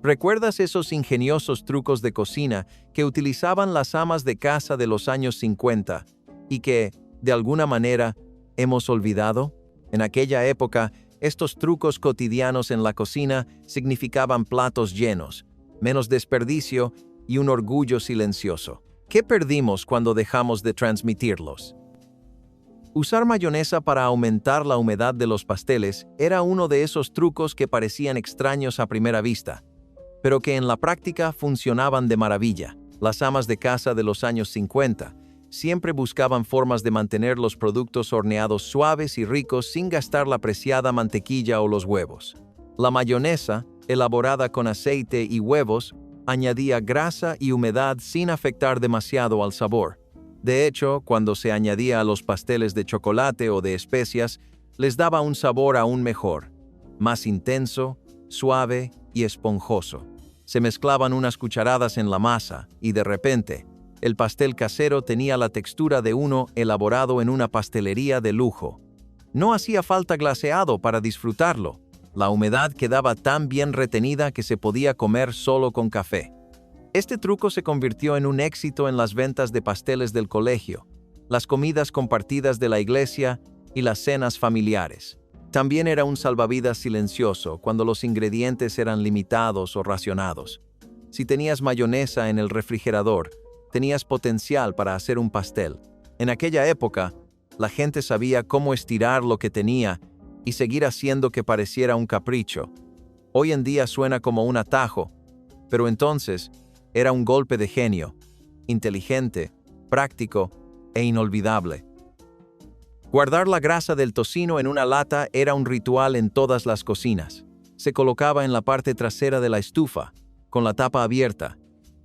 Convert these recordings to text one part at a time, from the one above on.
¿Recuerdas esos ingeniosos trucos de cocina que utilizaban las amas de casa de los años 50 y que, de alguna manera, hemos olvidado? En aquella época, estos trucos cotidianos en la cocina significaban platos llenos, menos desperdicio y un orgullo silencioso. ¿Qué perdimos cuando dejamos de transmitirlos? Usar mayonesa para aumentar la humedad de los pasteles era uno de esos trucos que parecían extraños a primera vista, pero que en la práctica funcionaban de maravilla. Las amas de casa de los años 50 siempre buscaban formas de mantener los productos horneados suaves y ricos sin gastar la preciada mantequilla o los huevos. La mayonesa, elaborada con aceite y huevos, añadía grasa y humedad sin afectar demasiado al sabor. De hecho, cuando se añadía a los pasteles de chocolate o de especias, les daba un sabor aún mejor, más intenso, suave y esponjoso. Se mezclaban unas cucharadas en la masa y de repente, el pastel casero tenía la textura de uno elaborado en una pastelería de lujo. No hacía falta glaseado para disfrutarlo. La humedad quedaba tan bien retenida que se podía comer solo con café. Este truco se convirtió en un éxito en las ventas de pasteles del colegio, las comidas compartidas de la iglesia y las cenas familiares. También era un salvavidas silencioso cuando los ingredientes eran limitados o racionados. Si tenías mayonesa en el refrigerador, tenías potencial para hacer un pastel. En aquella época, la gente sabía cómo estirar lo que tenía y seguir haciendo que pareciera un capricho. Hoy en día suena como un atajo, pero entonces era un golpe de genio, inteligente, práctico e inolvidable. Guardar la grasa del tocino en una lata era un ritual en todas las cocinas. Se colocaba en la parte trasera de la estufa, con la tapa abierta,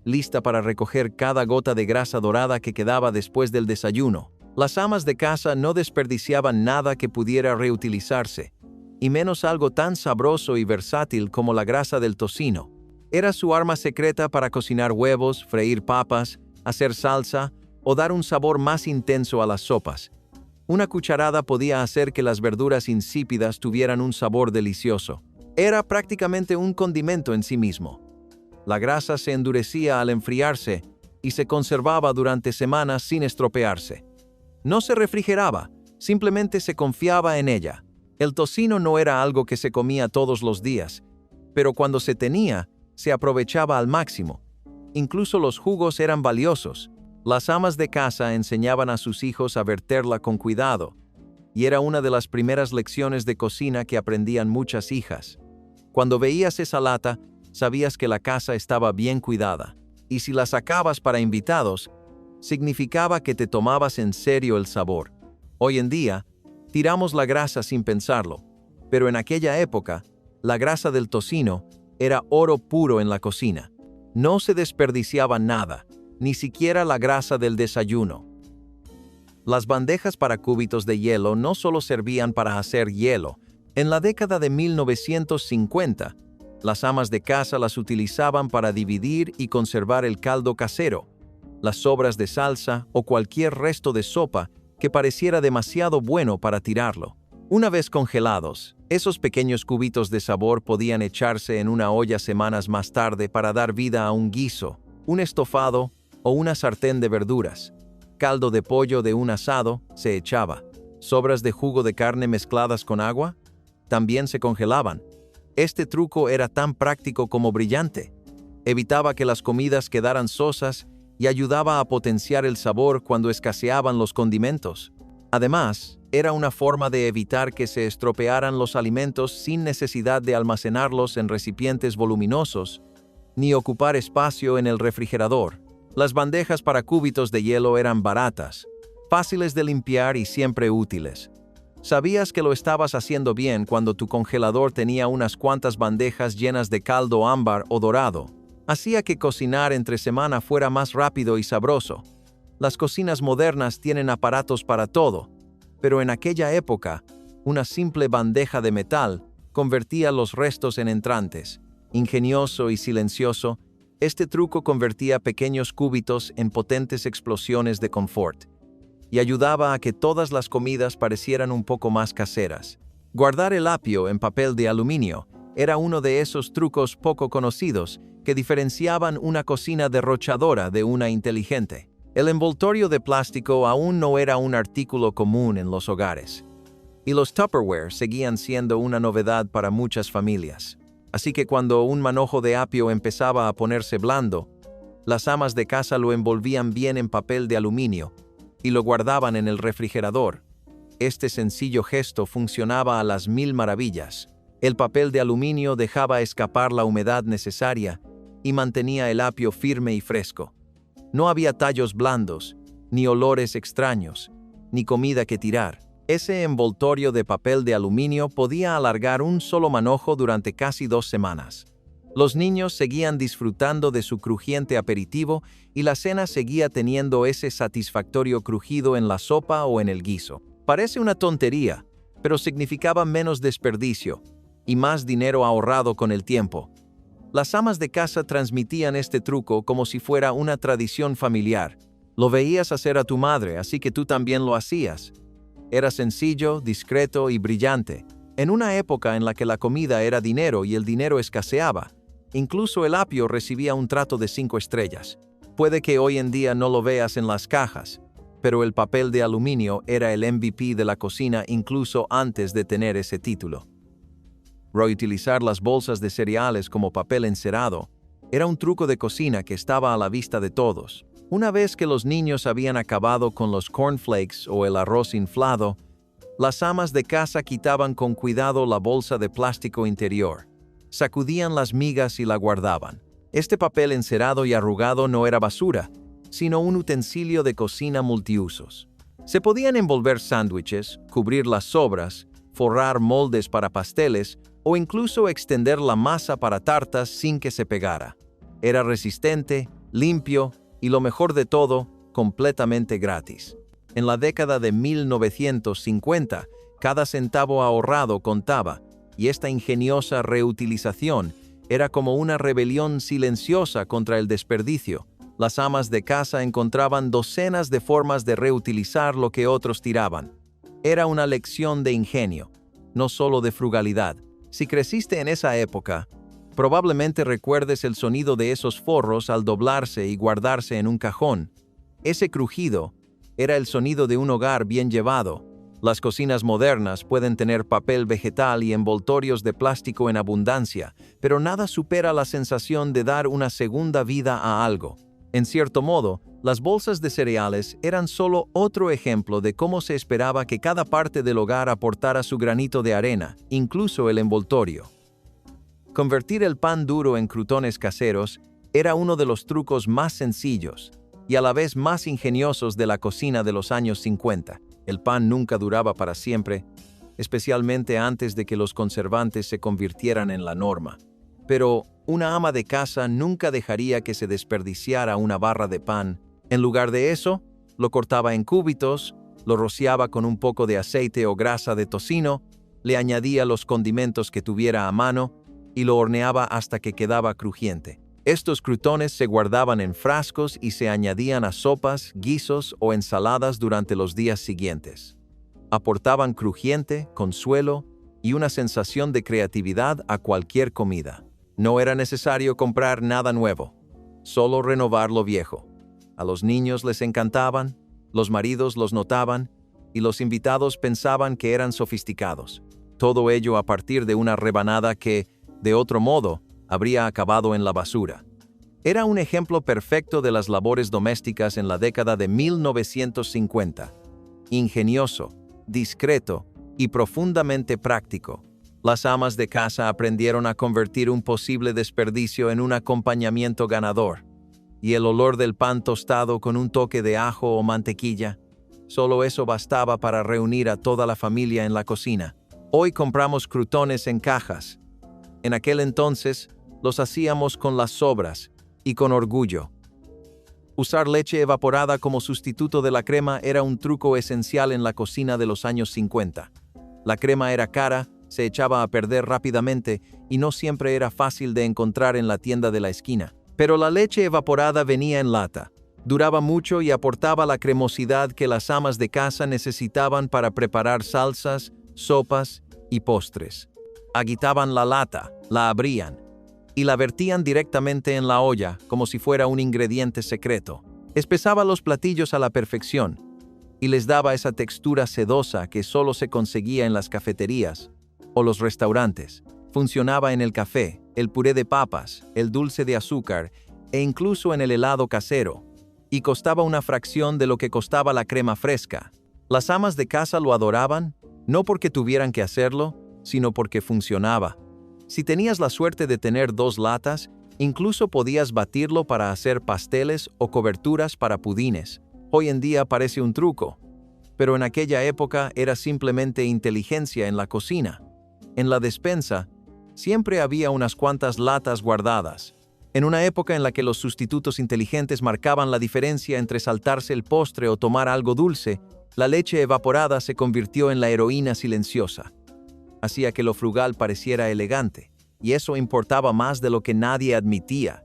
lista para recoger cada gota de grasa dorada que quedaba después del desayuno. Las amas de casa no desperdiciaban nada que pudiera reutilizarse, y menos algo tan sabroso y versátil como la grasa del tocino. Era su arma secreta para cocinar huevos, freír papas, hacer salsa o dar un sabor más intenso a las sopas. Una cucharada podía hacer que las verduras insípidas tuvieran un sabor delicioso. Era prácticamente un condimento en sí mismo. La grasa se endurecía al enfriarse y se conservaba durante semanas sin estropearse. No se refrigeraba, simplemente se confiaba en ella. El tocino no era algo que se comía todos los días, pero cuando se tenía, se aprovechaba al máximo. Incluso los jugos eran valiosos. Las amas de casa enseñaban a sus hijos a verterla con cuidado, y era una de las primeras lecciones de cocina que aprendían muchas hijas. Cuando veías esa lata, sabías que la casa estaba bien cuidada, y si la sacabas para invitados, significaba que te tomabas en serio el sabor. Hoy en día, tiramos la grasa sin pensarlo, pero en aquella época, la grasa del tocino era oro puro en la cocina. No se desperdiciaba nada, ni siquiera la grasa del desayuno. Las bandejas para cubitos de hielo no solo servían para hacer hielo. En la década de 1950, las amas de casa las utilizaban para dividir y conservar el caldo casero, las sobras de salsa o cualquier resto de sopa que pareciera demasiado bueno para tirarlo. Una vez congelados, esos pequeños cubitos de sabor podían echarse en una olla semanas más tarde para dar vida a un guiso, un estofado o una sartén de verduras. Caldo de pollo de un asado se echaba. Sobras de jugo de carne mezcladas con agua también se congelaban. Este truco era tan práctico como brillante. Evitaba que las comidas quedaran sosas y ayudaba a potenciar el sabor cuando escaseaban los condimentos. Además, era una forma de evitar que se estropearan los alimentos sin necesidad de almacenarlos en recipientes voluminosos, ni ocupar espacio en el refrigerador. Las bandejas para cubitos de hielo eran baratas, fáciles de limpiar y siempre útiles. Sabías que lo estabas haciendo bien cuando tu congelador tenía unas cuantas bandejas llenas de caldo ámbar o dorado. Hacía que cocinar entre semana fuera más rápido y sabroso. Las cocinas modernas tienen aparatos para todo, pero en aquella época, una simple bandeja de metal convertía los restos en entrantes. Ingenioso y silencioso, este truco convertía pequeños cúbitos en potentes explosiones de confort y ayudaba a que todas las comidas parecieran un poco más caseras. Guardar el apio en papel de aluminio era uno de esos trucos poco conocidos que diferenciaban una cocina derrochadora de una inteligente. El envoltorio de plástico aún no era un artículo común en los hogares, y los Tupperware seguían siendo una novedad para muchas familias. Así que cuando un manojo de apio empezaba a ponerse blando, las amas de casa lo envolvían bien en papel de aluminio y lo guardaban en el refrigerador. Este sencillo gesto funcionaba a las mil maravillas. El papel de aluminio dejaba escapar la humedad necesaria y mantenía el apio firme y fresco. No había tallos blandos, ni olores extraños, ni comida que tirar. Ese envoltorio de papel de aluminio podía alargar un solo manojo durante casi 2 semanas. Los niños seguían disfrutando de su crujiente aperitivo y la cena seguía teniendo ese satisfactorio crujido en la sopa o en el guiso. Parece una tontería, pero significaba menos desperdicio y más dinero ahorrado con el tiempo. Las amas de casa transmitían este truco como si fuera una tradición familiar. Lo veías hacer a tu madre, así que tú también lo hacías. Era sencillo, discreto y brillante, en una época en la que la comida era dinero y el dinero escaseaba. Incluso el apio recibía un trato de 5 estrellas. Puede que hoy en día no lo veas en las cajas, pero el papel de aluminio era el MVP de la cocina incluso antes de tener ese título. Reutilizar las bolsas de cereales como papel encerado era un truco de cocina que estaba a la vista de todos. Una vez que los niños habían acabado con los cornflakes o el arroz inflado, las amas de casa quitaban con cuidado la bolsa de plástico interior, sacudían las migas y la guardaban. Este papel encerado y arrugado no era basura, sino un utensilio de cocina multiusos. Se podían envolver sándwiches, cubrir las sobras, forrar moldes para pasteles o incluso extender la masa para tartas sin que se pegara. Era resistente, limpio y, lo mejor de todo, completamente gratis. En la década de 1950, cada centavo ahorrado contaba, y esta ingeniosa reutilización era como una rebelión silenciosa contra el desperdicio. Las amas de casa encontraban docenas de formas de reutilizar lo que otros tiraban. Era una lección de ingenio, no solo de frugalidad. Si creciste en esa época, probablemente recuerdes el sonido de esos forros al doblarse y guardarse en un cajón. Ese crujido era el sonido de un hogar bien llevado. Las cocinas modernas pueden tener papel vegetal y envoltorios de plástico en abundancia, pero nada supera la sensación de dar una segunda vida a algo. En cierto modo, las bolsas de cereales eran solo otro ejemplo de cómo se esperaba que cada parte del hogar aportara su granito de arena, incluso el envoltorio. Convertir el pan duro en crutones caseros era uno de los trucos más sencillos y a la vez más ingeniosos de la cocina de los años 50. El pan nunca duraba para siempre, especialmente antes de que los conservantes se convirtieran en la norma. Pero una ama de casa nunca dejaría que se desperdiciara una barra de pan. En lugar de eso, lo cortaba en cúbitos, lo rociaba con un poco de aceite o grasa de tocino, le añadía los condimentos que tuviera a mano y lo horneaba hasta que quedaba crujiente. Estos crutones se guardaban en frascos y se añadían a sopas, guisos o ensaladas durante los días siguientes. Aportaban crujiente, consuelo y una sensación de creatividad a cualquier comida. No era necesario comprar nada nuevo, solo renovar lo viejo. A los niños les encantaban, los maridos los notaban y los invitados pensaban que eran sofisticados. Todo ello a partir de una rebanada que, de otro modo, habría acabado en la basura. Era un ejemplo perfecto de las labores domésticas en la década de 1950. Ingenioso, discreto y profundamente práctico. Las amas de casa aprendieron a convertir un posible desperdicio en un acompañamiento ganador. Y el olor del pan tostado con un toque de ajo o mantequilla, solo eso bastaba para reunir a toda la familia en la cocina. Hoy compramos crutones en cajas. En aquel entonces, los hacíamos con las sobras y con orgullo. Usar leche evaporada como sustituto de la crema era un truco esencial en la cocina de los años 50. La crema era cara, se echaba a perder rápidamente y no siempre era fácil de encontrar en la tienda de la esquina. Pero la leche evaporada venía en lata, duraba mucho y aportaba la cremosidad que las amas de casa necesitaban para preparar salsas, sopas y postres. Agitaban la lata, La abrían y la vertían directamente en la olla como si fuera un ingrediente secreto. Espesaba los platillos a la perfección y les daba esa textura sedosa que solo se conseguía en las cafeterías o los restaurantes. Funcionaba en el café, el puré de papas, el dulce de azúcar e incluso en el helado casero, y costaba una fracción de lo que costaba la crema fresca. Las amas de casa lo adoraban, no porque tuvieran que hacerlo, sino porque funcionaba. Si tenías la suerte de tener 2 latas, incluso podías batirlo para hacer pasteles o coberturas para pudines. Hoy en día parece un truco, pero en aquella época era simplemente inteligencia en la cocina. En la despensa, siempre había unas cuantas latas guardadas. En una época en la que los sustitutos inteligentes marcaban la diferencia entre saltarse el postre o tomar algo dulce, la leche evaporada se convirtió en la heroína silenciosa. Hacía que lo frugal pareciera elegante, y eso importaba más de lo que nadie admitía.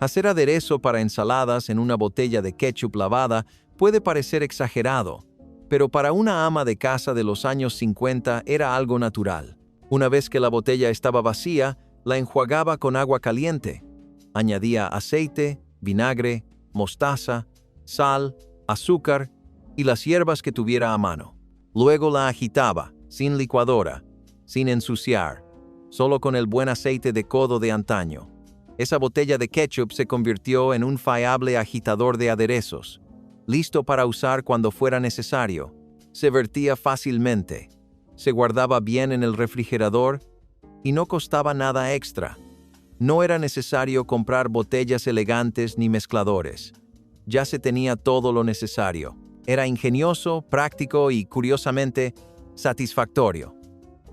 Hacer aderezo para ensaladas en una botella de ketchup lavada puede parecer exagerado, pero para una ama de casa de los años 50 era algo natural. Una vez que la botella estaba vacía, la enjuagaba con agua caliente. Añadía aceite, vinagre, mostaza, sal, azúcar y las hierbas que tuviera a mano. Luego la agitaba, sin licuadora, sin ensuciar, solo con el buen aceite de codo de antaño. Esa botella de ketchup se convirtió en un fiable agitador de aderezos, listo para usar cuando fuera necesario. Se vertía fácilmente, se guardaba bien en el refrigerador y no costaba nada extra. No era necesario comprar botellas elegantes ni mezcladores. Ya se tenía todo lo necesario. Era ingenioso, práctico y, curiosamente, satisfactorio.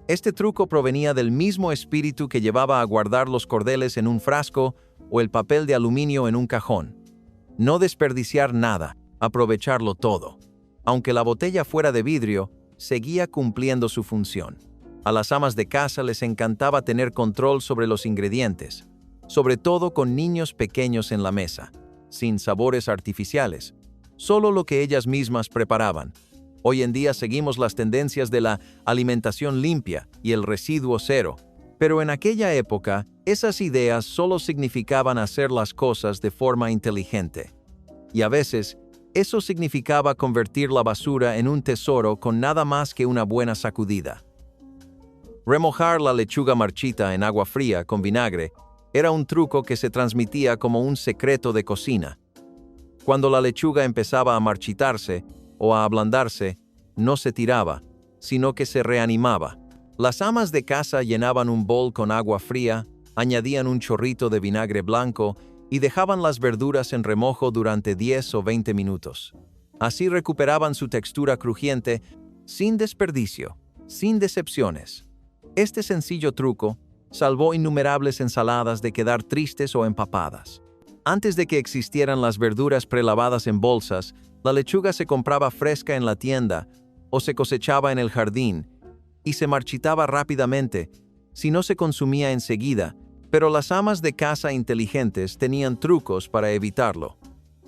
Este truco provenía del mismo espíritu que llevaba a guardar los cordeles en un frasco o el papel de aluminio en un cajón. No desperdiciar nada, aprovecharlo todo. Aunque la botella fuera de vidrio, seguía cumpliendo su función. A las amas de casa les encantaba tener control sobre los ingredientes, sobre todo con niños pequeños en la mesa, sin sabores artificiales, solo lo que ellas mismas preparaban. Hoy en día seguimos las tendencias de la alimentación limpia y el residuo cero, pero en aquella época, esas ideas solo significaban hacer las cosas de forma inteligente. Y a veces, eso significaba convertir la basura en un tesoro con nada más que una buena sacudida. Remojar la lechuga marchita en agua fría con vinagre era un truco que se transmitía como un secreto de cocina. Cuando la lechuga empezaba a marchitarse o a ablandarse, no se tiraba, sino que se reanimaba. Las amas de casa llenaban un bol con agua fría, añadían un chorrito de vinagre blanco y dejaban las verduras en remojo durante 10 o 20 minutos. Así recuperaban su textura crujiente, sin desperdicio, sin decepciones. Este sencillo truco salvó innumerables ensaladas de quedar tristes o empapadas. Antes de que existieran las verduras prelavadas en bolsas, la lechuga se compraba fresca en la tienda o se cosechaba en el jardín y se marchitaba rápidamente si no se consumía enseguida, pero las amas de casa inteligentes tenían trucos para evitarlo.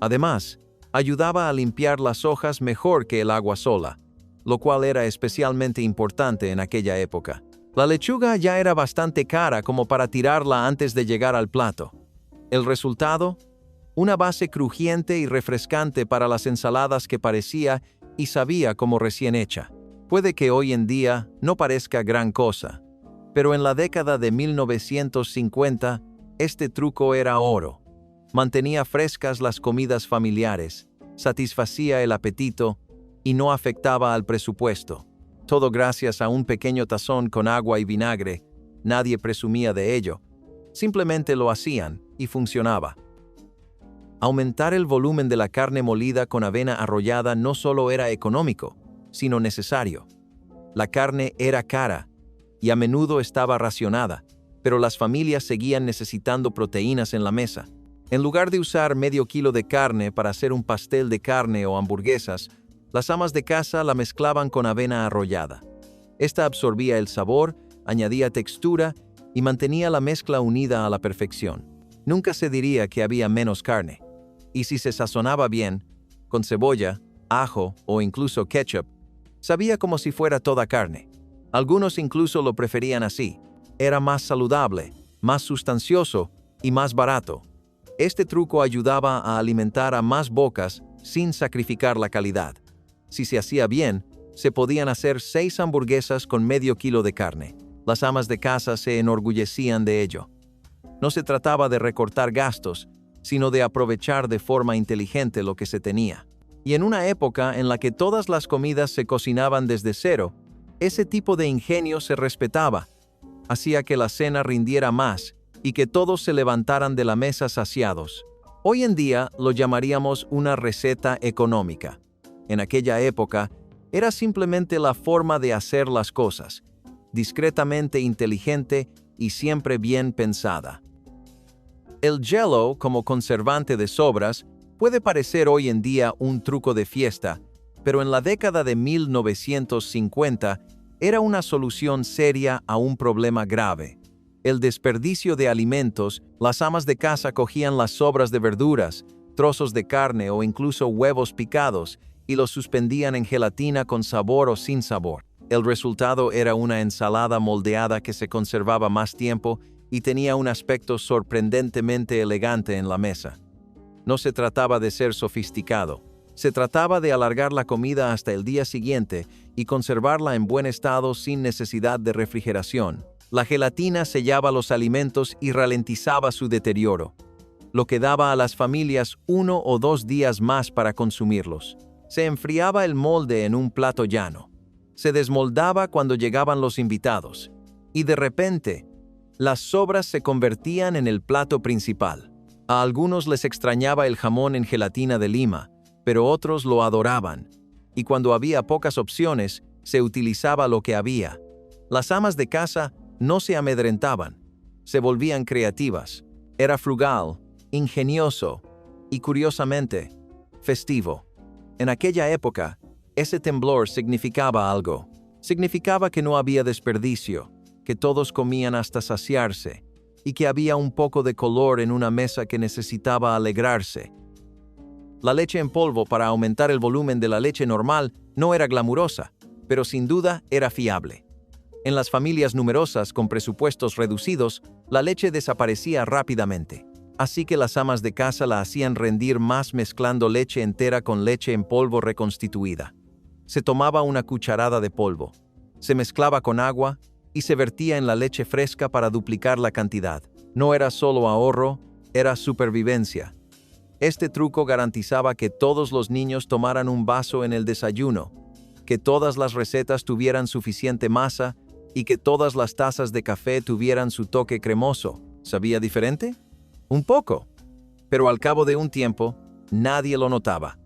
Además, ayudaba a limpiar las hojas mejor que el agua sola, lo cual era especialmente importante en aquella época. La lechuga ya era bastante cara como para tirarla antes de llegar al plato. El resultado, una base crujiente y refrescante para las ensaladas que parecía y sabía como recién hecha. Puede que hoy en día no parezca gran cosa, pero en la década de 1950, este truco era oro. Mantenía frescas las comidas familiares, satisfacía el apetito y no afectaba al presupuesto. Todo gracias a un pequeño tazón con agua y vinagre. Nadie presumía de ello. Simplemente lo hacían y funcionaba. Aumentar el volumen de la carne molida con avena arrollada no solo era económico, sino necesario. La carne era cara y a menudo estaba racionada, pero las familias seguían necesitando proteínas en la mesa. En lugar de usar medio kilo de carne para hacer un pastel de carne o hamburguesas, las amas de casa la mezclaban con avena arrollada. Esta absorbía el sabor, añadía textura y mantenía la mezcla unida a la perfección. Nunca se diría que había menos carne. Y si se sazonaba bien, con cebolla, ajo o incluso ketchup, sabía como si fuera toda carne. Algunos incluso lo preferían así. era más saludable, más sustancioso y más barato. Este truco ayudaba a alimentar a más bocas sin sacrificar la calidad. Si se hacía bien, se podían hacer 6 hamburguesas con medio kilo de carne. Las amas de casa se enorgullecían de ello. No se trataba de recortar gastos, sino de aprovechar de forma inteligente lo que se tenía. Y en una época en la que todas las comidas se cocinaban desde cero, ese tipo de ingenio se respetaba. Hacía que la cena rindiera más y que todos se levantaran de la mesa saciados. Hoy en día lo llamaríamos una receta económica. En aquella época, era simplemente la forma de hacer las cosas, discretamente inteligente y siempre bien pensada. El Jell-O, como conservante de sobras, puede parecer hoy en día un truco de fiesta, pero en la década de 1950 era una solución seria a un problema grave. El desperdicio de alimentos. Las amas de casa cogían las sobras de verduras, trozos de carne o incluso huevos picados y los suspendían en gelatina con sabor o sin sabor. El resultado era una ensalada moldeada que se conservaba más tiempo y tenía un aspecto sorprendentemente elegante en la mesa. No se trataba de ser sofisticado. Se trataba de alargar la comida hasta el día siguiente y conservarla en buen estado sin necesidad de refrigeración. La gelatina sellaba los alimentos y ralentizaba su deterioro, lo que daba a las familias 1 o 2 días más para consumirlos. Se enfriaba el molde en un plato llano. Se desmoldaba cuando llegaban los invitados. Y de repente, las sobras se convertían en el plato principal. A algunos les extrañaba el jamón en gelatina de lima, pero otros lo adoraban. Y cuando había pocas opciones, se utilizaba lo que había. Las amas de casa no se amedrentaban. Se volvían creativas. Era frugal, ingenioso y, curiosamente, festivo. En aquella época, ese temblor significaba algo. Significaba que no había desperdicio, que todos comían hasta saciarse, y que había un poco de color en una mesa que necesitaba alegrarse. La leche en polvo para aumentar el volumen de la leche normal no era glamurosa, pero sin duda era fiable. En las familias numerosas con presupuestos reducidos, la leche desaparecía rápidamente. Así que las amas de casa la hacían rendir más mezclando leche entera con leche en polvo reconstituida. Se tomaba una cucharada de polvo, se mezclaba con agua y se vertía en la leche fresca para duplicar la cantidad. No era solo ahorro, era supervivencia. Este truco garantizaba que todos los niños tomaran un vaso en el desayuno, que todas las recetas tuvieran suficiente masa y que todas las tazas de café tuvieran su toque cremoso. ¿Sabía diferente? Un poco, pero al cabo de un tiempo, nadie lo notaba.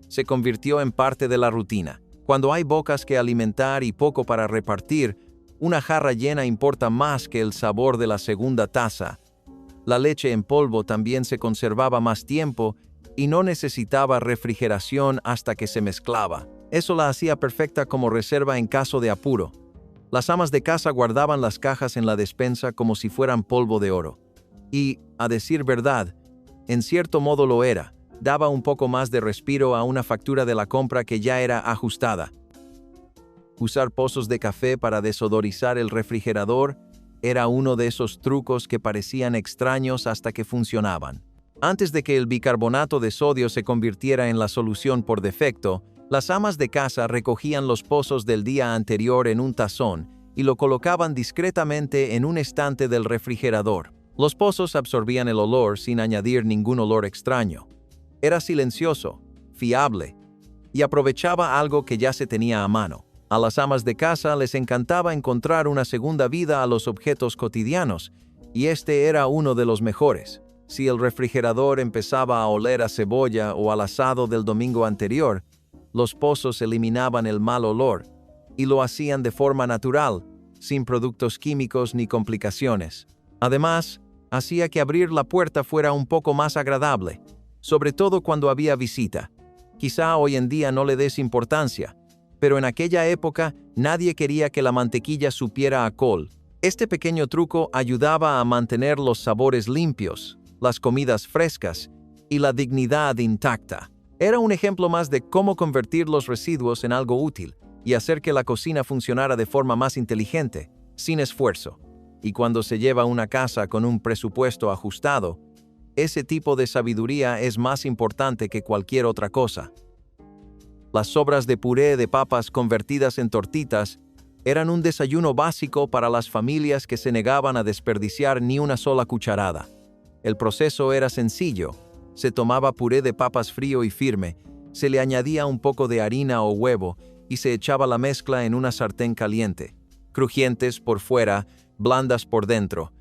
Se convirtió en parte de la rutina. Cuando hay bocas que alimentar y poco para repartir, una jarra llena importa más que el sabor de la segunda taza. La leche en polvo también se conservaba más tiempo y no necesitaba refrigeración hasta que se mezclaba. Eso la hacía perfecta como reserva en caso de apuro. Las amas de casa guardaban las cajas en la despensa como si fueran polvo de oro. Y, a decir verdad, en cierto modo lo era. Daba un poco más de respiro a una factura de la compra que ya era ajustada. Usar pozos de café para desodorizar el refrigerador era uno de esos trucos que parecían extraños hasta que funcionaban. Antes de que el bicarbonato de sodio se convirtiera en la solución por defecto, las amas de casa recogían los pozos del día anterior en un tazón y lo colocaban discretamente en un estante del refrigerador. Los pozos absorbían el olor sin añadir ningún olor extraño. Era silencioso, fiable, y aprovechaba algo que ya se tenía a mano. A las amas de casa les encantaba encontrar una segunda vida a los objetos cotidianos, y este era uno de los mejores. Si el refrigerador empezaba a oler a cebolla o al asado del domingo anterior, los pozos eliminaban el mal olor, y lo hacían de forma natural, sin productos químicos ni complicaciones. Además, hacía que abrir la puerta fuera un poco más agradable, sobre todo cuando había visita. Quizá hoy en día no le des importancia, pero en aquella época nadie quería que la mantequilla supiera a col. Este pequeño truco ayudaba a mantener los sabores limpios, las comidas frescas y la dignidad intacta. Era un ejemplo más de cómo convertir los residuos en algo útil y hacer que la cocina funcionara de forma más inteligente, sin esfuerzo. y cuando se lleva una casa con un presupuesto ajustado, ese tipo de sabiduría es más importante que cualquier otra cosa. Las sobras de puré de papas convertidas en tortitas eran un desayuno básico para las familias que se negaban a desperdiciar ni una sola cucharada. El proceso era sencillo. Se tomaba puré de papas frío y firme, se le añadía un poco de harina o huevo y se echaba la mezcla en una sartén caliente. Crujientes por fuera, blandas por dentro.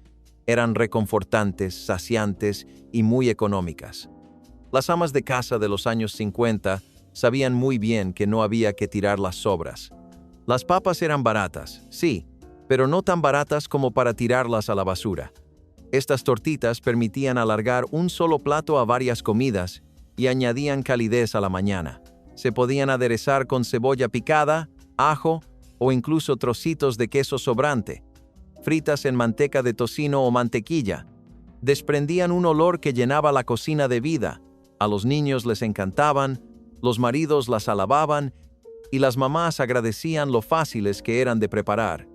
Eran reconfortantes, saciantes y muy económicas. Las amas de casa de los años 50 sabían muy bien que no había que tirar las sobras. Las papas eran baratas, sí, pero no tan baratas como para tirarlas a la basura. Estas tortitas permitían alargar un solo plato a varias comidas y añadían calidez a la mañana. Se podían aderezar con cebolla picada, ajo o incluso trocitos de queso sobrante, fritas en manteca de tocino o mantequilla. Desprendían un olor que llenaba la cocina de vida. A los niños les encantaban, los maridos las alababan y las mamás agradecían lo fáciles que eran de preparar.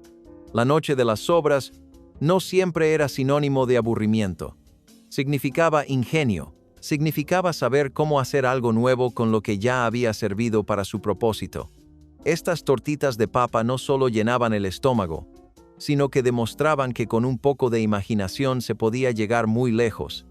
La noche de las sobras no siempre era sinónimo de aburrimiento. Significaba ingenio, significaba saber cómo hacer algo nuevo con lo que ya había servido para su propósito. Estas tortitas de papa no solo llenaban el estómago, sino que demostraban que con un poco de imaginación se podía llegar muy lejos.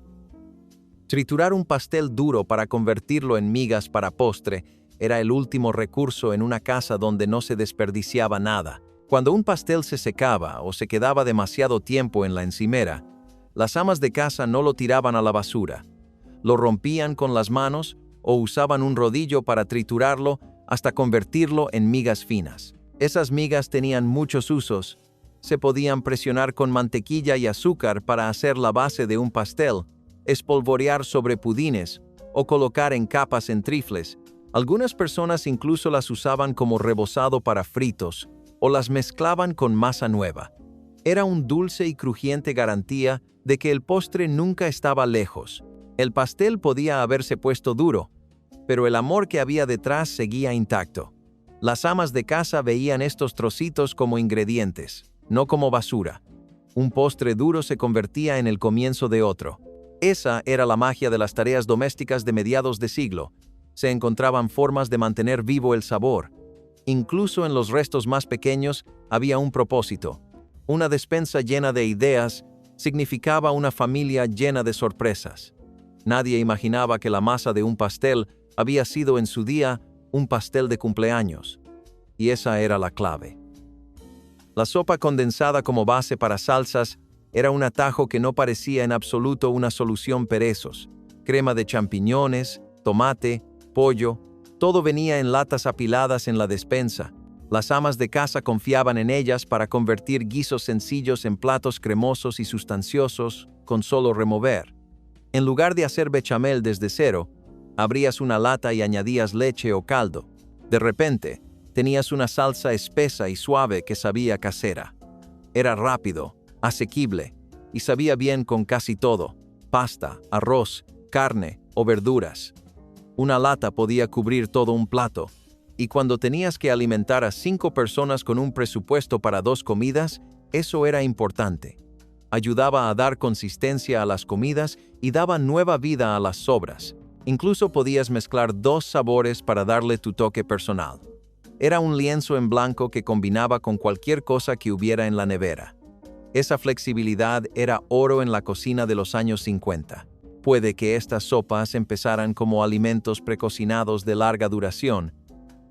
Triturar un pastel duro para convertirlo en migas para postre era el último recurso en una casa donde no se desperdiciaba nada. Cuando un pastel se secaba o se quedaba demasiado tiempo en la encimera, las amas de casa no lo tiraban a la basura. Lo rompían con las manos o usaban un rodillo para triturarlo hasta convertirlo en migas finas. Esas migas tenían muchos usos. Se podían presionar con mantequilla y azúcar para hacer la base de un pastel, espolvorear sobre pudines o colocar en capas en trifles. Algunas personas incluso las usaban como rebozado para fritos o las mezclaban con masa nueva. Era un dulce y crujiente garantía de que el postre nunca estaba lejos. El pastel podía haberse puesto duro, pero el amor que había detrás seguía intacto. Las amas de casa veían estos trocitos como ingredientes, no como basura. Un postre duro se convertía en el comienzo de otro. Esa era la magia de las tareas domésticas de mediados de siglo. Se encontraban formas de mantener vivo el sabor. Incluso en los restos más pequeños había un propósito. Una despensa llena de ideas significaba una familia llena de sorpresas. Nadie imaginaba que la masa de un pastel había sido en su día un pastel de cumpleaños. Y esa era la clave. La sopa condensada como base para salsas era un atajo que no parecía en absoluto una solución perezos. Crema de champiñones, tomate, pollo, todo venía en latas apiladas en la despensa. Las amas de casa confiaban en ellas para convertir guisos sencillos en platos cremosos y sustanciosos con solo remover. En lugar de hacer bechamel desde cero, abrías una lata y añadías leche o caldo. De repente, tenías una salsa espesa y suave que sabía casera. Era rápido, asequible y sabía bien con casi todo: pasta, arroz, carne o verduras. Una lata podía cubrir todo un plato, y cuando tenías que alimentar a 5 personas con un presupuesto para 2 comidas, eso era importante. Ayudaba a dar consistencia a las comidas y daba nueva vida a las sobras. Incluso podías mezclar 2 sabores para darle tu toque personal. Era un lienzo en blanco que combinaba con cualquier cosa que hubiera en la nevera. Esa flexibilidad era oro en la cocina de los años 50. Puede que estas sopas empezaran como alimentos precocinados de larga duración,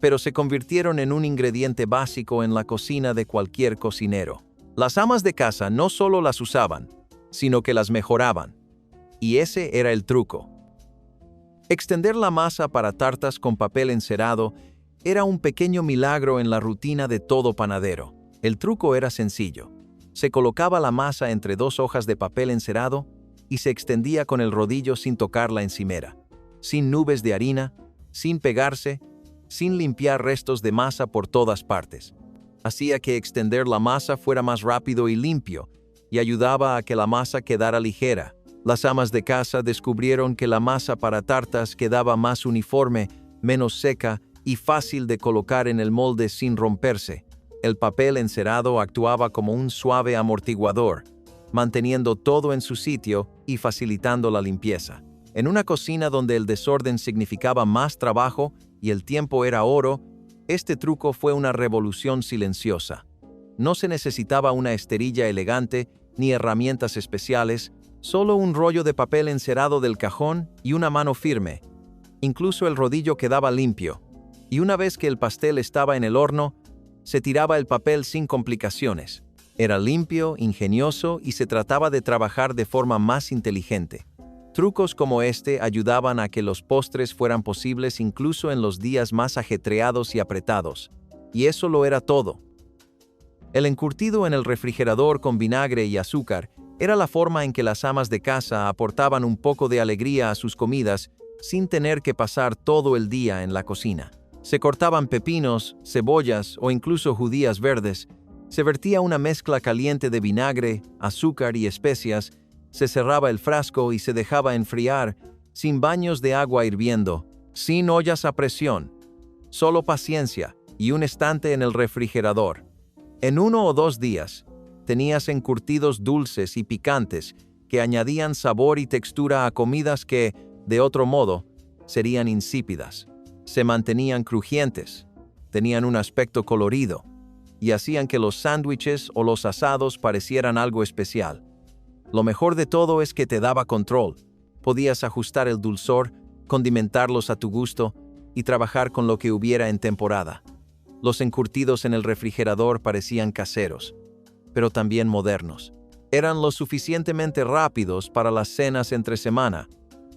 pero se convirtieron en un ingrediente básico en la cocina de cualquier cocinero. Las amas de casa no solo las usaban, sino que las mejoraban. Y ese era el truco. Extender la masa para tartas con papel encerado era un pequeño milagro en la rutina de todo panadero. El truco era sencillo. Se colocaba la masa entre 2 hojas de papel encerado y se extendía con el rodillo sin tocar la encimera, sin nubes de harina, sin pegarse, sin limpiar restos de masa por todas partes. Hacía que extender la masa fuera más rápido y limpio, y ayudaba a que la masa quedara ligera. Las amas de casa descubrieron que la masa para tartas quedaba más uniforme, menos seca y fácil de colocar en el molde sin romperse. El papel encerado actuaba como un suave amortiguador, manteniendo todo en su sitio y facilitando la limpieza. En una cocina donde el desorden significaba más trabajo y el tiempo era oro, este truco fue una revolución silenciosa. No se necesitaba una esterilla elegante ni herramientas especiales, solo un rollo de papel encerado del cajón y una mano firme. Incluso el rodillo quedaba limpio, y una vez que el pastel estaba en el horno, se tiraba el papel sin complicaciones. Era limpio, ingenioso y se trataba de trabajar de forma más inteligente. Trucos como este ayudaban a que los postres fueran posibles incluso en los días más ajetreados y apretados. Y eso lo era todo. El encurtido en el refrigerador con vinagre y azúcar era la forma en que las amas de casa aportaban un poco de alegría a sus comidas sin tener que pasar todo el día en la cocina. Se cortaban pepinos, cebollas o incluso judías verdes, se vertía una mezcla caliente de vinagre, azúcar y especias, se cerraba el frasco y se dejaba enfriar, sin baños de agua hirviendo, sin ollas a presión, solo paciencia y un estante en el refrigerador. En 1 o 2 días, tenías encurtidos dulces y picantes que añadían sabor y textura a comidas que, de otro modo, serían insípidas. Se mantenían crujientes, tenían un aspecto colorido y hacían que los sándwiches o los asados parecieran algo especial. Lo mejor de todo es que te daba control. Podías ajustar el dulzor, condimentarlos a tu gusto y trabajar con lo que hubiera en temporada. Los encurtidos en el refrigerador parecían caseros, pero también modernos. Eran lo suficientemente rápidos para las cenas entre semana,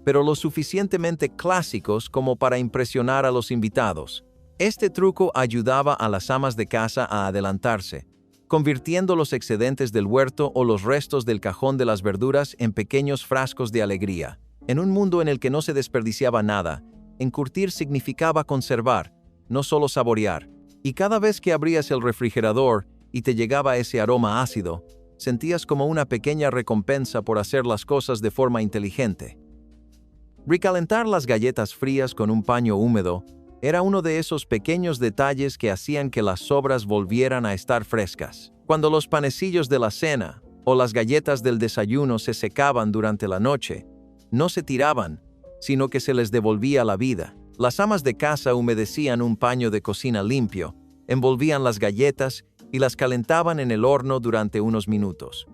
pero lo suficientemente clásicos como para impresionar a los invitados. Este truco ayudaba a las amas de casa a adelantarse, convirtiendo los excedentes del huerto o los restos del cajón de las verduras en pequeños frascos de alegría. En un mundo en el que no se desperdiciaba nada, encurtir significaba conservar, no solo saborear. Y cada vez que abrías el refrigerador y te llegaba ese aroma ácido, sentías como una pequeña recompensa por hacer las cosas de forma inteligente. Recalentar las galletas frías con un paño húmedo era uno de esos pequeños detalles que hacían que las sobras volvieran a estar frescas. Cuando los panecillos de la cena o las galletas del desayuno se secaban durante la noche, no se tiraban, sino que se les devolvía la vida. Las amas de casa humedecían un paño de cocina limpio, envolvían las galletas y las calentaban en el horno durante unos minutos.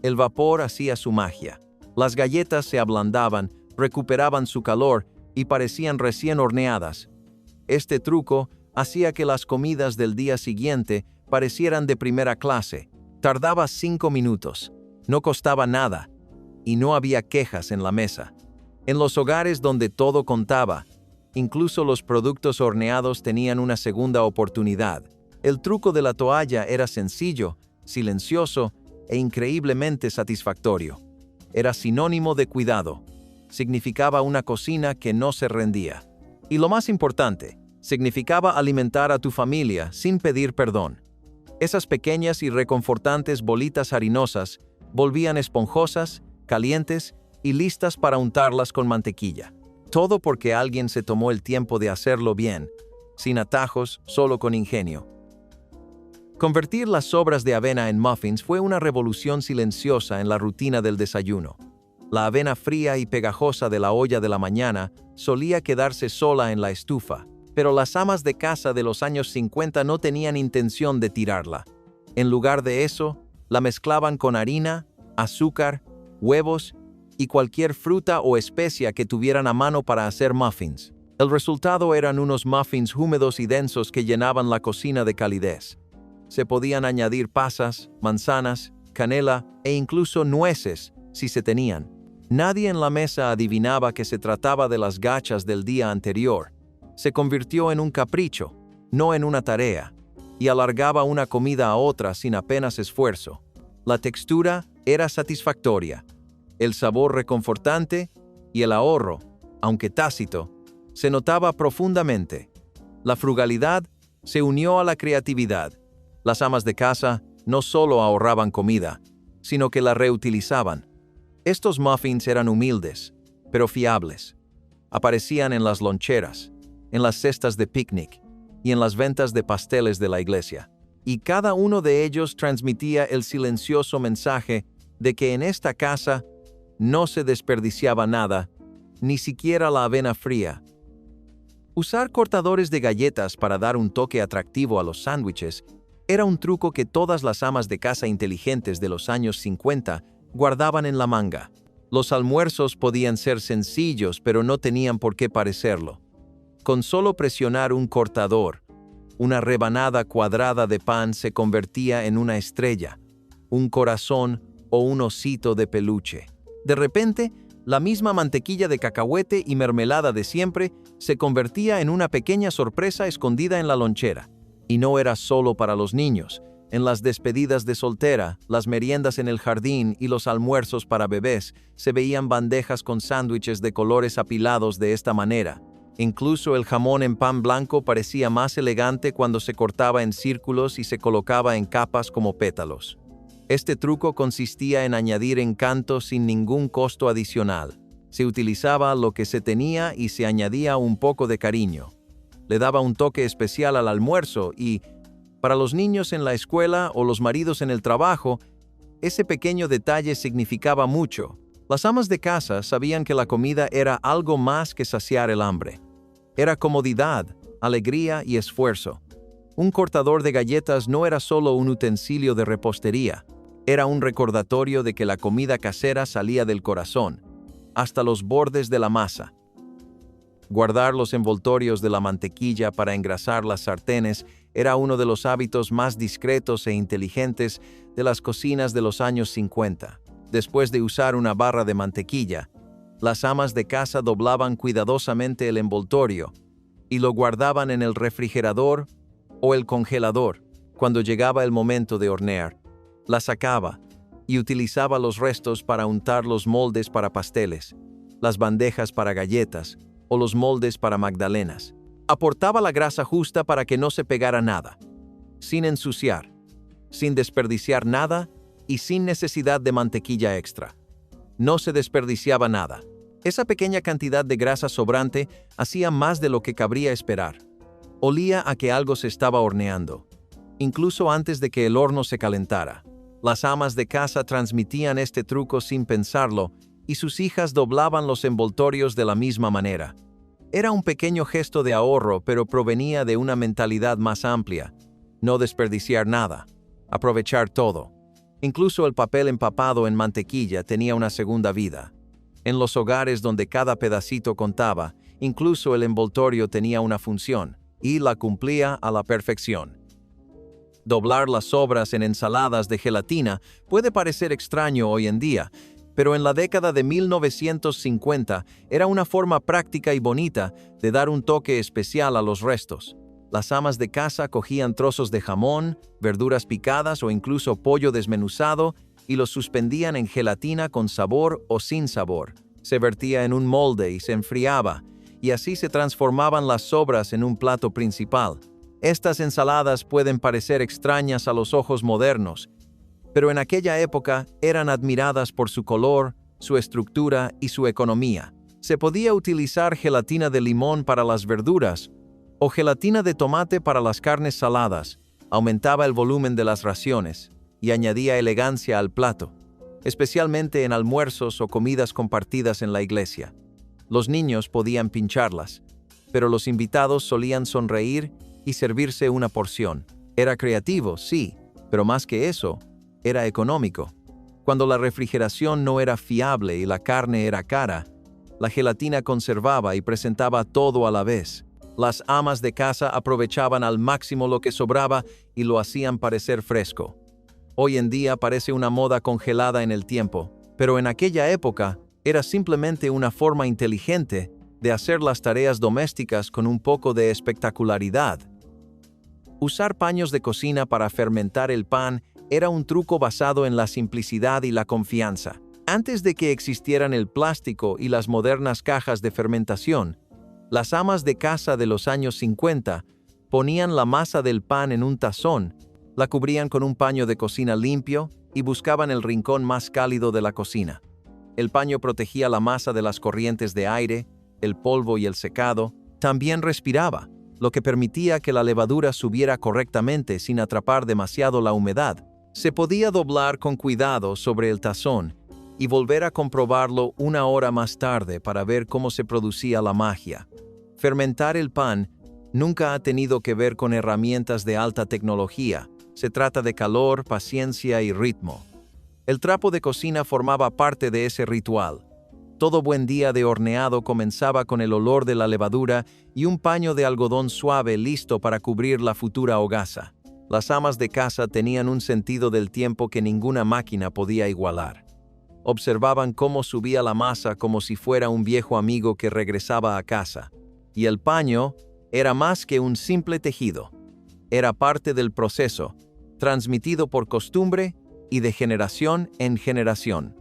El vapor hacía su magia. Las galletas se ablandaban, recuperaban su calor y parecían recién horneadas. Este truco hacía que las comidas del día siguiente parecieran de primera clase. Tardaba 5 minutos, no costaba nada y no había quejas en la mesa. En los hogares donde todo contaba, incluso los productos horneados tenían una segunda oportunidad. El truco de la toalla era sencillo, silencioso e increíblemente satisfactorio. Era sinónimo de cuidado. Significaba una cocina que no se rendía. Y lo más importante, significaba alimentar a tu familia sin pedir perdón. Esas pequeñas y reconfortantes bolitas harinosas volvían esponjosas, calientes y listas para untarlas con mantequilla. Todo porque alguien se tomó el tiempo de hacerlo bien, sin atajos, solo con ingenio. Convertir las sobras de avena en muffins fue una revolución silenciosa en la rutina del desayuno. La avena fría y pegajosa de la olla de la mañana solía quedarse sola en la estufa, pero las amas de casa de los años 50 no tenían intención de tirarla. En lugar de eso, la mezclaban con harina, azúcar, huevos y cualquier fruta o especia que tuvieran a mano para hacer muffins. El resultado eran unos muffins húmedos y densos que llenaban la cocina de calidez. Se podían añadir pasas, manzanas, canela e incluso nueces, si se tenían. Nadie en la mesa adivinaba que se trataba de las gachas del día anterior. Se convirtió en un capricho, no en una tarea, y alargaba una comida a otra sin apenas esfuerzo. La textura era satisfactoria, el sabor reconfortante y el ahorro, aunque tácito, se notaba profundamente. La frugalidad se unió a la creatividad. Las amas de casa no solo ahorraban comida, sino que la reutilizaban. Estos muffins eran humildes, pero fiables. Aparecían en las loncheras, en las cestas de picnic y en las ventas de pasteles de la iglesia. y cada uno de ellos transmitía el silencioso mensaje de que en esta casa no se desperdiciaba nada, ni siquiera la avena fría. Usar cortadores de galletas para dar un toque atractivo a los sándwiches era un truco que todas las amas de casa inteligentes de los años 50 guardaban en la manga. Los almuerzos podían ser sencillos, pero no tenían por qué parecerlo. Con solo presionar un cortador, una rebanada cuadrada de pan se convertía en una estrella, un corazón o un osito de peluche. De repente, la misma mantequilla de cacahuete y mermelada de siempre se convertía en una pequeña sorpresa escondida en la lonchera. Y no era solo para los niños. En las despedidas de soltera, las meriendas en el jardín y los almuerzos para bebés, se veían bandejas con sándwiches de colores apilados de esta manera. Incluso el jamón en pan blanco parecía más elegante cuando se cortaba en círculos y se colocaba en capas como pétalos. Este truco consistía en añadir encanto sin ningún costo adicional. Se utilizaba lo que se tenía y se añadía un poco de cariño. Le daba un toque especial al almuerzo y, para los niños en la escuela o los maridos en el trabajo, ese pequeño detalle significaba mucho. Las amas de casa sabían que la comida era algo más que saciar el hambre. Era comodidad, alegría y esfuerzo. Un cortador de galletas no era solo un utensilio de repostería, era un recordatorio de que la comida casera salía del corazón, hasta los bordes de la masa. Guardar los envoltorios de la mantequilla para engrasar las sartenes era uno de los hábitos más discretos e inteligentes de las cocinas de los años 50. Después de usar una barra de mantequilla, las amas de casa doblaban cuidadosamente el envoltorio y lo guardaban en el refrigerador o el congelador. Cuando llegaba el momento de hornear, la sacaba y utilizaba los restos para untar los moldes para pasteles, las bandejas para galletas o los moldes para magdalenas. Aportaba la grasa justa para que no se pegara nada, sin ensuciar, sin desperdiciar nada y sin necesidad de mantequilla extra. No se desperdiciaba nada. Esa pequeña cantidad de grasa sobrante hacía más de lo que cabría esperar. Olía a que algo se estaba horneando, incluso antes de que el horno se calentara. Las amas de casa transmitían este truco sin pensarlo y sus hijas doblaban los envoltorios de la misma manera. Era un pequeño gesto de ahorro, pero provenía de una mentalidad más amplia. No desperdiciar nada, aprovechar todo. Incluso el papel empapado en mantequilla tenía una segunda vida. En los hogares donde cada pedacito contaba, incluso el envoltorio tenía una función, y la cumplía a la perfección. Doblar las sobras en ensaladas de gelatina puede parecer extraño hoy en día, pero en la década de 1950 era una forma práctica y bonita de dar un toque especial a los restos. Las amas de casa cogían trozos de jamón, verduras picadas o incluso pollo desmenuzado y los suspendían en gelatina con sabor o sin sabor. Se vertía en un molde y se enfriaba, y así se transformaban las sobras en un plato principal. Estas ensaladas pueden parecer extrañas a los ojos modernos, pero en aquella época eran admiradas por su color, su estructura y su economía. Se podía utilizar gelatina de limón para las verduras o gelatina de tomate para las carnes saladas. Aumentaba el volumen de las raciones y añadía elegancia al plato, especialmente en almuerzos o comidas compartidas en la iglesia. Los niños podían pincharlas, pero los invitados solían sonreír y servirse una porción. Era creativo, sí, pero más que eso, era económico. Cuando la refrigeración no era fiable y la carne era cara, la gelatina conservaba y presentaba todo a la vez. Las amas de casa aprovechaban al máximo lo que sobraba y lo hacían parecer fresco. Hoy en día parece una moda congelada en el tiempo, pero en aquella época era simplemente una forma inteligente de hacer las tareas domésticas con un poco de espectacularidad. Usar paños de cocina para fermentar el pan era un truco basado en la simplicidad y la confianza. Antes de que existieran el plástico y las modernas cajas de fermentación, las amas de casa de los años 50 ponían la masa del pan en un tazón, la cubrían con un paño de cocina limpio y buscaban el rincón más cálido de la cocina. El paño protegía la masa de las corrientes de aire, el polvo y el secado. También respiraba, lo que permitía que la levadura subiera correctamente sin atrapar demasiado la humedad. Se podía doblar con cuidado sobre el tazón y volver a comprobarlo una hora más tarde para ver cómo se producía la magia. Fermentar el pan nunca ha tenido que ver con herramientas de alta tecnología. Se trata de calor, paciencia y ritmo. El trapo de cocina formaba parte de ese ritual. Todo buen día de horneado comenzaba con el olor de la levadura y un paño de algodón suave listo para cubrir la futura hogaza. Las amas de casa tenían un sentido del tiempo que ninguna máquina podía igualar. Observaban cómo subía la masa como si fuera un viejo amigo que regresaba a casa. Y el paño era más que un simple tejido. Era parte del proceso, transmitido por costumbre y de generación en generación.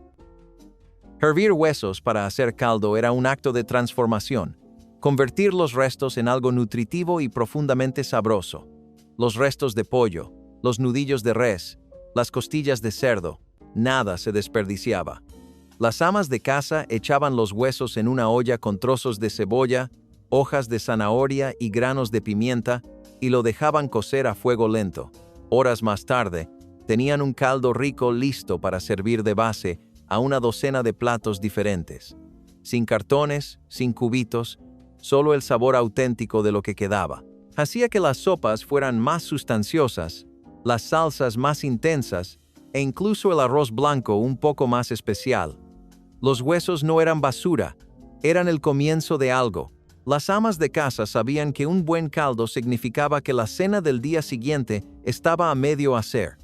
Hervir huesos para hacer caldo era un acto de transformación, convertir los restos en algo nutritivo y profundamente sabroso. Los restos de pollo, los nudillos de res, las costillas de cerdo, nada se desperdiciaba. Las amas de casa echaban los huesos en una olla con trozos de cebolla, hojas de zanahoria y granos de pimienta y lo dejaban cocer a fuego lento. Horas más tarde, tenían un caldo rico listo para servir de base a una docena de platos diferentes. Sin cartones, sin cubitos, solo el sabor auténtico de lo que quedaba. Hacía que las sopas fueran más sustanciosas, las salsas más intensas e incluso el arroz blanco un poco más especial. Los huesos no eran basura, eran el comienzo de algo. Las amas de casa sabían que un buen caldo significaba que la cena del día siguiente estaba a medio hacer.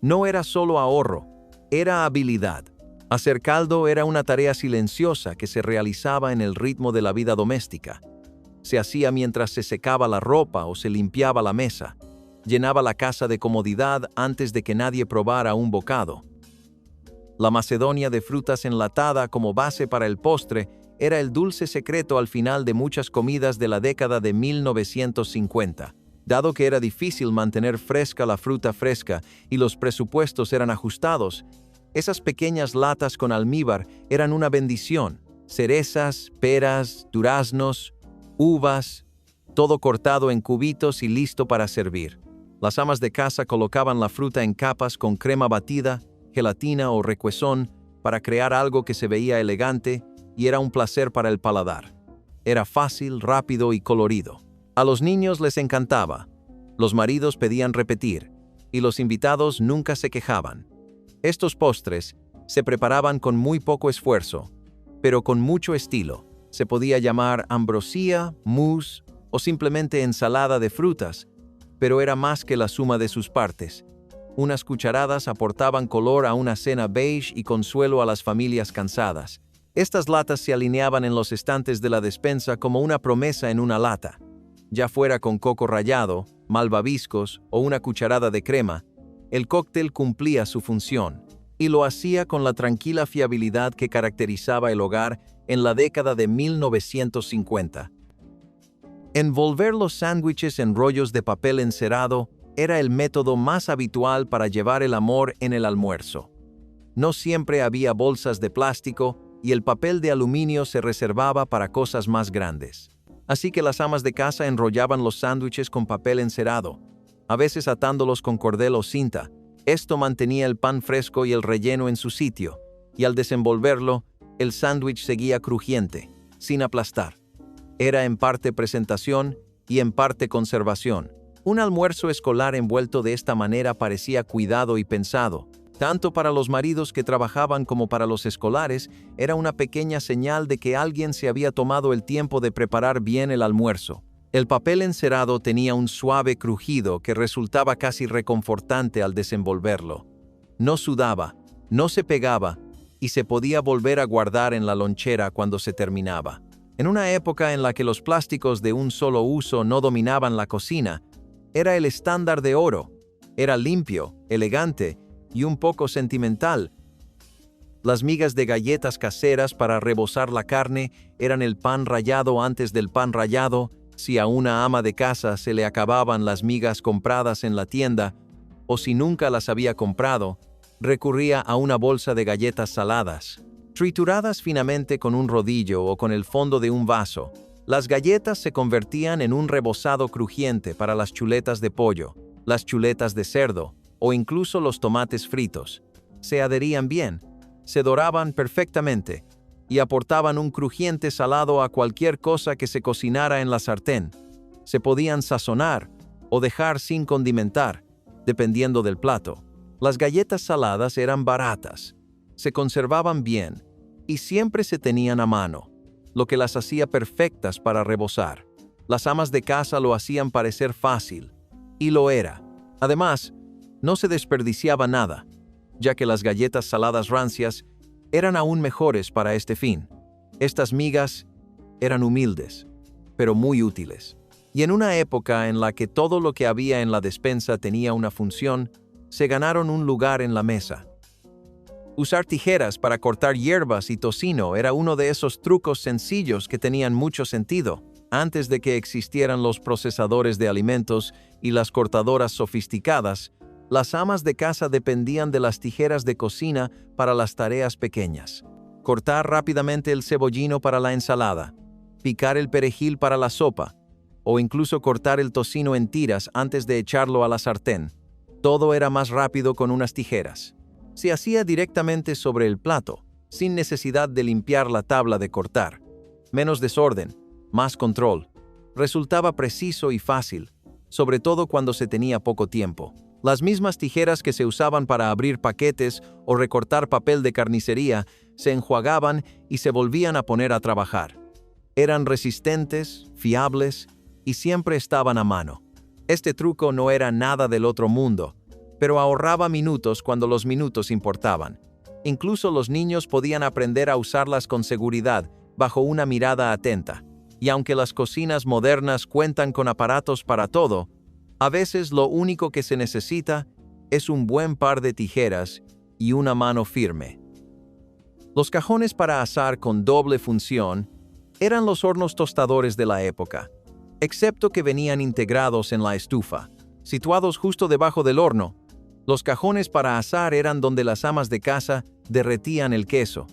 No era solo ahorro, era habilidad. Hacer caldo era una tarea silenciosa que se realizaba en el ritmo de la vida doméstica. Se hacía mientras se secaba la ropa o se limpiaba la mesa. Llenaba la casa de comodidad antes de que nadie probara un bocado. La macedonia de frutas enlatada como base para el postre era el dulce secreto al final de muchas comidas de la década de 1950. Dado que era difícil mantener fresca la fruta fresca y los presupuestos eran ajustados, esas pequeñas latas con almíbar eran una bendición. Cerezas, peras, duraznos, uvas, todo cortado en cubitos y listo para servir. Las amas de casa colocaban la fruta en capas con crema batida, gelatina o requesón para crear algo que se veía elegante y era un placer para el paladar. Era fácil, rápido y colorido. A los niños les encantaba. Los maridos pedían repetir y los invitados nunca se quejaban. Estos postres se preparaban con muy poco esfuerzo, pero con mucho estilo. Se podía llamar ambrosía, mousse o simplemente ensalada de frutas, pero era más que la suma de sus partes. Unas cucharadas aportaban color a una cena beige y consuelo a las familias cansadas. Estas latas se alineaban en los estantes de la despensa como una promesa en una lata. Ya fuera con coco rallado, malvaviscos o una cucharada de crema, el cóctel cumplía su función, y lo hacía con la tranquila fiabilidad que caracterizaba el hogar en la década de 1950. Envolver los sándwiches en rollos de papel encerado era el método más habitual para llevar el amor en el almuerzo. No siempre había bolsas de plástico y el papel de aluminio se reservaba para cosas más grandes. Así que las amas de casa enrollaban los sándwiches con papel encerado, a veces atándolos con cordel o cinta. Esto mantenía el pan fresco y el relleno en su sitio, y al desenvolverlo, el sándwich seguía crujiente, sin aplastar. Era en parte presentación y en parte conservación. Un almuerzo escolar envuelto de esta manera parecía cuidado y pensado. Tanto para los maridos que trabajaban como para los escolares, era una pequeña señal de que alguien se había tomado el tiempo de preparar bien el almuerzo. El papel encerado tenía un suave crujido que resultaba casi reconfortante al desenvolverlo. No sudaba, no se pegaba y se podía volver a guardar en la lonchera cuando se terminaba. En una época en la que los plásticos de un solo uso no dominaban la cocina, era el estándar de oro. Era limpio, elegante y un poco sentimental. Las migas de galletas caseras para rebozar la carne eran el pan rallado antes del pan rallado. Si a una ama de casa se le acababan las migas compradas en la tienda, o si nunca las había comprado, recurría a una bolsa de galletas saladas, trituradas finamente con un rodillo o con el fondo de un vaso. Las galletas se convertían en un rebozado crujiente para las chuletas de pollo, las chuletas de cerdo o incluso los tomates fritos. Se adherían bien, se doraban perfectamente y aportaban un crujiente salado a cualquier cosa que se cocinara en la sartén. Se podían sazonar o dejar sin condimentar, dependiendo del plato. Las galletas saladas eran baratas, se conservaban bien y siempre se tenían a mano, lo que las hacía perfectas para rebozar. Las amas de casa lo hacían parecer fácil, y lo era. Además, no se desperdiciaba nada, ya que las galletas saladas rancias eran aún mejores para este fin. Estas migas eran humildes, pero muy útiles. Y en una época en la que todo lo que había en la despensa tenía una función, se ganaron un lugar en la mesa. Usar tijeras para cortar hierbas y tocino era uno de esos trucos sencillos que tenían mucho sentido antes de que existieran los procesadores de alimentos y las cortadoras sofisticadas. Las amas de casa dependían de las tijeras de cocina para las tareas pequeñas. Cortar rápidamente el cebollino para la ensalada, picar el perejil para la sopa, o incluso cortar el tocino en tiras antes de echarlo a la sartén. Todo era más rápido con unas tijeras. Se hacía directamente sobre el plato, sin necesidad de limpiar la tabla de cortar. Menos desorden, más control. Resultaba preciso y fácil, sobre todo cuando se tenía poco tiempo. Las mismas tijeras que se usaban para abrir paquetes o recortar papel de carnicería se enjuagaban y se volvían a poner a trabajar. Eran resistentes, fiables y siempre estaban a mano. Este truco no era nada del otro mundo, pero ahorraba minutos cuando los minutos importaban. Incluso los niños podían aprender a usarlas con seguridad, bajo una mirada atenta. Y aunque las cocinas modernas cuentan con aparatos para todo, a veces lo único que se necesita es un buen par de tijeras y una mano firme. Los cajones para asar con doble función eran los hornos tostadores de la época, excepto que venían integrados en la estufa, situados justo debajo del horno. Los cajones para asar eran donde las amas de casa derretían el queso,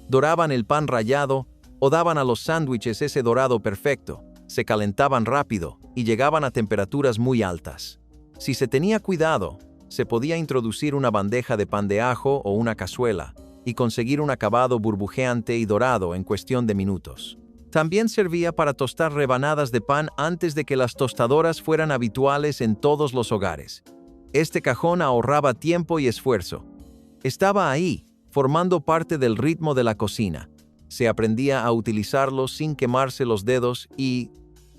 doraban el pan rallado o daban a los sándwiches ese dorado perfecto. Se calentaban rápido y llegaban a temperaturas muy altas. Si se tenía cuidado, se podía introducir una bandeja de pan de ajo o una cazuela y conseguir un acabado burbujeante y dorado en cuestión de minutos. También servía para tostar rebanadas de pan antes de que las tostadoras fueran habituales en todos los hogares. Este cajón ahorraba tiempo y esfuerzo. Estaba ahí, formando parte del ritmo de la cocina. Se aprendía a utilizarlo sin quemarse los dedos y,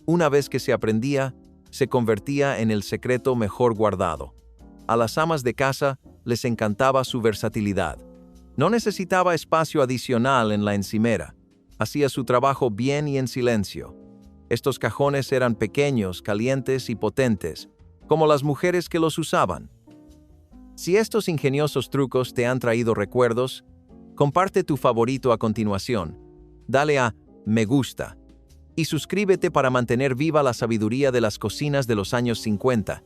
una vez que se aprendía, se convertía en el secreto mejor guardado. A las amas de casa les encantaba su versatilidad. No necesitaba espacio adicional en la encimera. Hacía su trabajo bien y en silencio. Estos cajones eran pequeños, calientes y potentes, como las mujeres que los usaban. Si estos ingeniosos trucos te han traído recuerdos, comparte tu favorito a continuación. Dale a me gusta y suscríbete para mantener viva la sabiduría de las cocinas de los años 50.